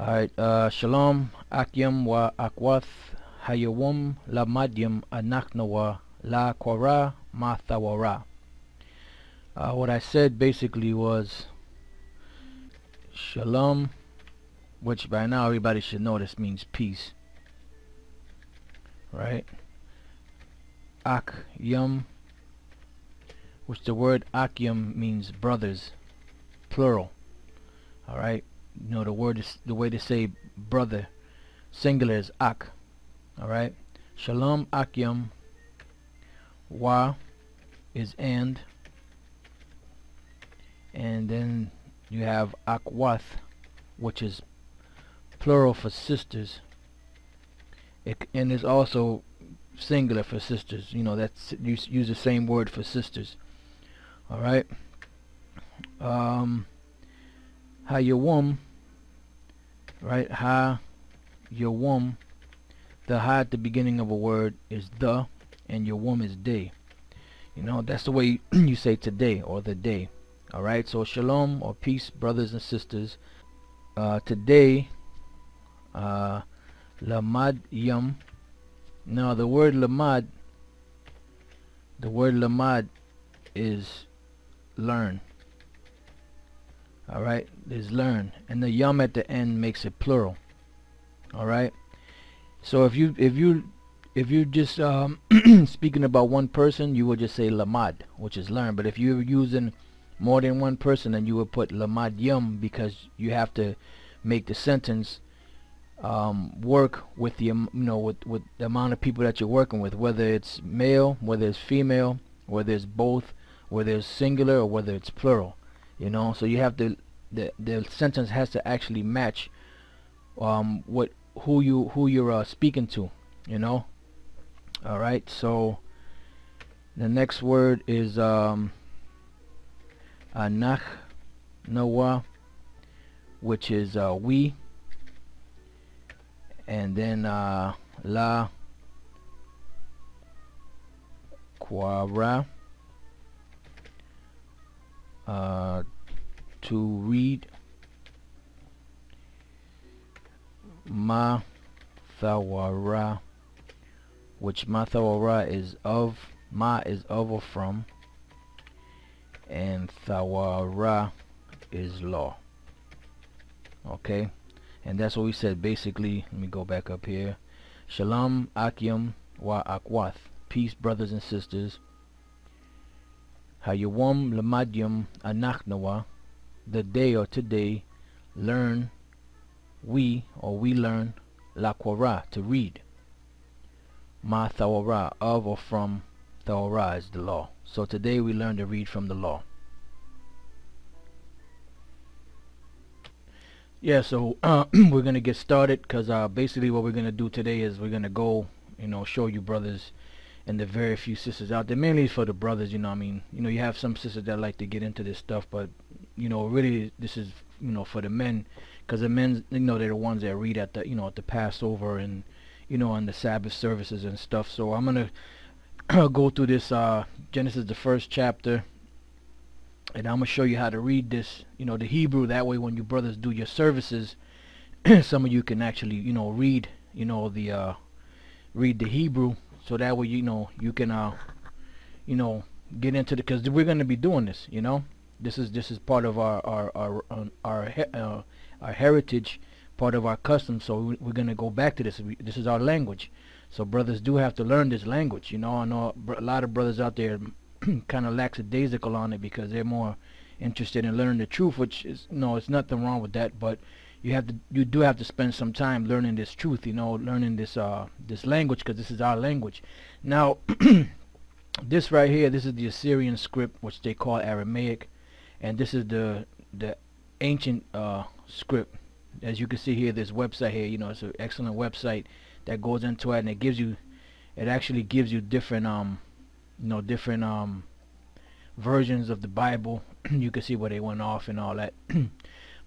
Alright, Shalom, Akyam wa Akwath, Hayawum, La Madyam, Anaknawa, La Kwara, Mathawara. What I said basically was Shalom, which by now everybody should know this means peace. Right? Akyam, which the word Akyam means brothers, plural. Alright? You know, the word is the way to say brother, singular is Ak. Alright? Shalom Akyam, Wa is and then you have Akwath, which is plural for sisters. And it's also singular for sisters. You know, that's you use the same word for sisters. All right. Hayawum, right? Hayawum. The ha at the beginning of a word is the, and yawum is day. You know, that's the way you say today or the day. All right. So shalom or peace, brothers and sisters. Today, lamad yam. Now the word lamad is learn. Alright, is learn, and the yum at the end makes it plural. Alright, so if you just speaking about one person, you would just say lamad, which is learn. But if you're using more than one person, then you would put lamad yum, because you have to make the sentence work with the with the amount of people that you're working with, whether it's male, whether it's female, whether it's both, whether it's singular or whether it's plural. You know, so you have to the sentence has to actually match who you're speaking to. You know. All right. So the next word is anach nawa, which is we, and then la kwara, to read, ma thawara, which ma thawara is of, ma is of or from, and thawara is law. Okay, and that's what we said basically. Let me go back up here. Shalom Akyam wa Akwath, peace, brothers and sisters. Hayawam lamadyam anachnawa, the day or today, learn, we learn, la kwara, to read. Ma thawara, of or from, thawara is the law. So today we learn to read from the law. Yeah, so we're gonna get started, because basically what we're gonna do today is we're gonna go, show you brothers and the very few sisters out there, mainly for the brothers. You know, I mean, you have some sisters that like to get into this stuff, but really this is for the men, because the men, they're the ones that read at the at the Passover and on the Sabbath services and stuff. So I'm gonna go through this Genesis, the first chapter, and I'm gonna show you how to read this, the Hebrew. That way, when you brothers do your services, some of you can actually, read, read the Hebrew, so that way, you can, get into the, because we're gonna be doing this. This is part of our heritage, part of our custom. So we're gonna go back to this. This is our language. So brothers do have to learn this language. I know a lot of brothers out there kind of lackadaisical on it, because they're more interested in learning the truth, which is, it's nothing wrong with that, but you do have to spend some time learning this truth, learning this this language, because this is our language. Now this right here, this is the Assyrian script, which they call Aramaic, and this is the ancient script. As you can see here, this website here, it's an excellent website that goes into it, and it actually gives you different different versions of the Bible. You can see where they went off and all that.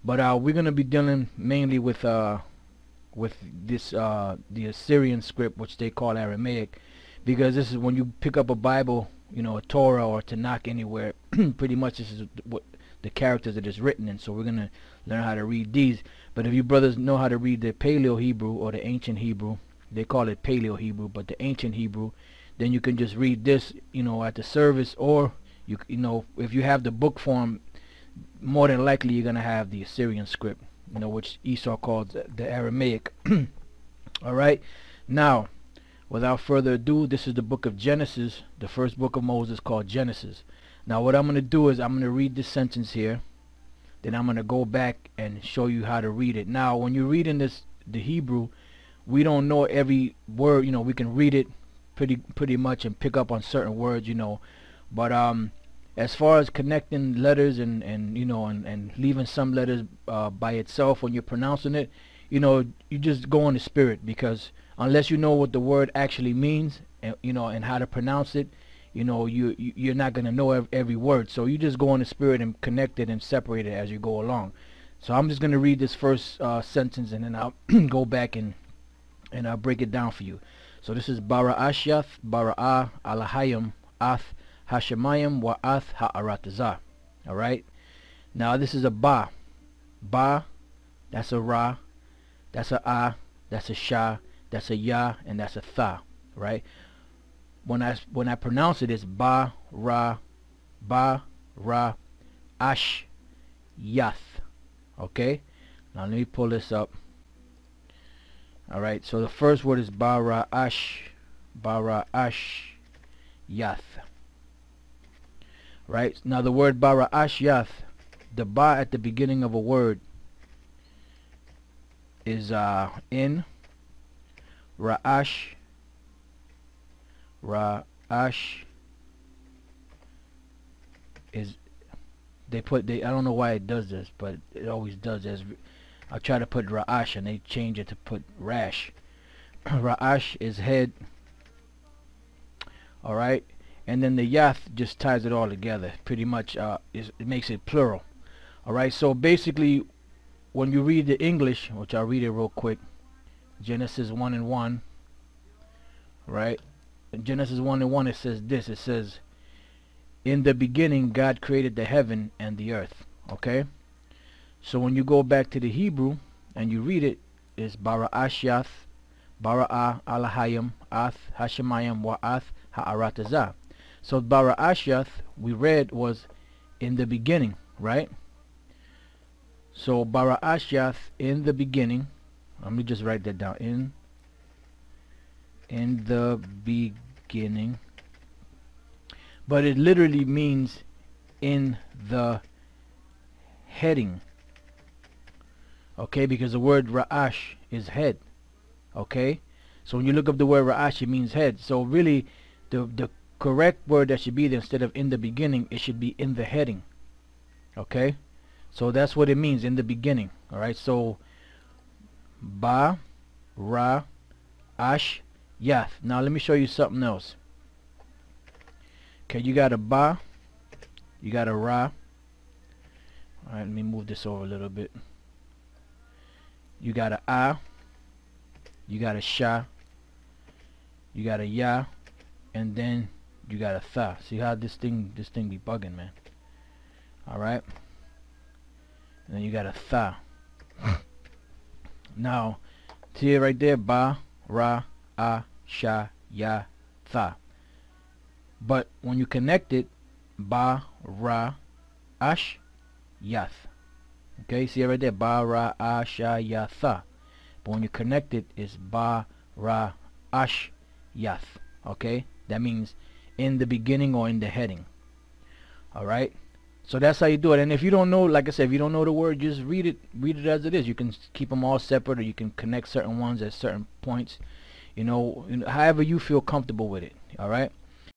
But we're gonna be dealing mainly with this the Assyrian script, which they call Aramaic, because this is when you pick up a Bible, a Torah or Tanakh anywhere, pretty much this is what the characters that it's written in. So we're gonna learn how to read these. But if you brothers know how to read the Paleo Hebrew or the ancient Hebrew, they call it Paleo Hebrew, but the ancient Hebrew, then you can just read this, at the service, or if you have the book form, more than likely you're gonna have the Assyrian script, which Esau calls the Aramaic. All right. Now, without further ado, this is the book of Genesis, the first book of Moses, called Genesis. Now, what I'm going to do is I'm going to read this sentence here. Then I'm going to go back and show you how to read it. Now, when you're reading the Hebrew, we don't know every word. We can read it pretty much and pick up on certain words, But as far as connecting letters and leaving some letters by itself when you're pronouncing it, you just go on the spirit, because unless you know what the word actually means and and how to pronounce it, you're not going to know every word. So you just go on the spirit and connect it and separate it as you go along. So I'm just going to read this first sentence, and then I'll go back and I'll break it down for you. So this is Bara Ashyath, Bara Alahayim, Ath Hashemayim, Wa Ath Ha'aratazah. Alright? Now this is a Ba. Ba, that's a Ra, that's a Ah, that's a Shah, that's a Ya, and that's a Tha. Right? When I pronounce it, it's Ba Ra Ash Yath. Okay? Now let me pull this up. Alright, so the first word is Bara Ash Yath. Right? Now the word Bara Ash Yath, the Ba at the beginning of a word is in Ra'ash is I don't know why it does this, but it always does this. I try to put Ra'ash and they change it to put Rash. Ra'ash is head. Alright, and then the Yath just ties it all together pretty much. It makes it plural. Alright, so basically when you read the English, which I'll read it real quick, Genesis 1:1, right? In Genesis 1:1 it says this. It says, in the beginning God created the heaven and the earth. Okay? So when you go back to the Hebrew and you read it, it's Bara Ashyath, Bara Alahayim, Ath Hashemayim, Wa Ath Ha'aratazah. So Bara Ashyath we read was in the beginning, right? So Bara Ashyath, in the beginning. Let me just write that down. In the beginning. But it literally means in the heading. Okay, because the word Ra'ash is head. Okay, so when you look up the word Ra'ash, it means head. So really the correct word that should be there, instead of in the beginning, it should be in the heading. Okay, so that's what it means, in the beginning. Alright, so Ba Ra Ash Yath. Now let me show you something else. Okay, you got a Ba, you got a Ra. Alright, let me move this over a little bit. You got a Ah, you got a Shah, you got a Ya, and then you got a Tha. See how this thing be bugging, man. Alright, and then you got a Tha. Now see it right there, Ba Ra Ah Sha Ya Tha. But when you connect it, Ba Ra Ash Yath. Okay, see it right there, Ba Ra Ash Ya Tha. But when you connect it, it's Ba Ra Ash Yath. Okay, that means in the beginning or in the heading. Alright, so that's how you do it. And if you don't know, like I said, if you don't know the word, just read it as it is. You can keep them all separate, or you can connect certain ones at certain points, however you feel comfortable with it. Alright,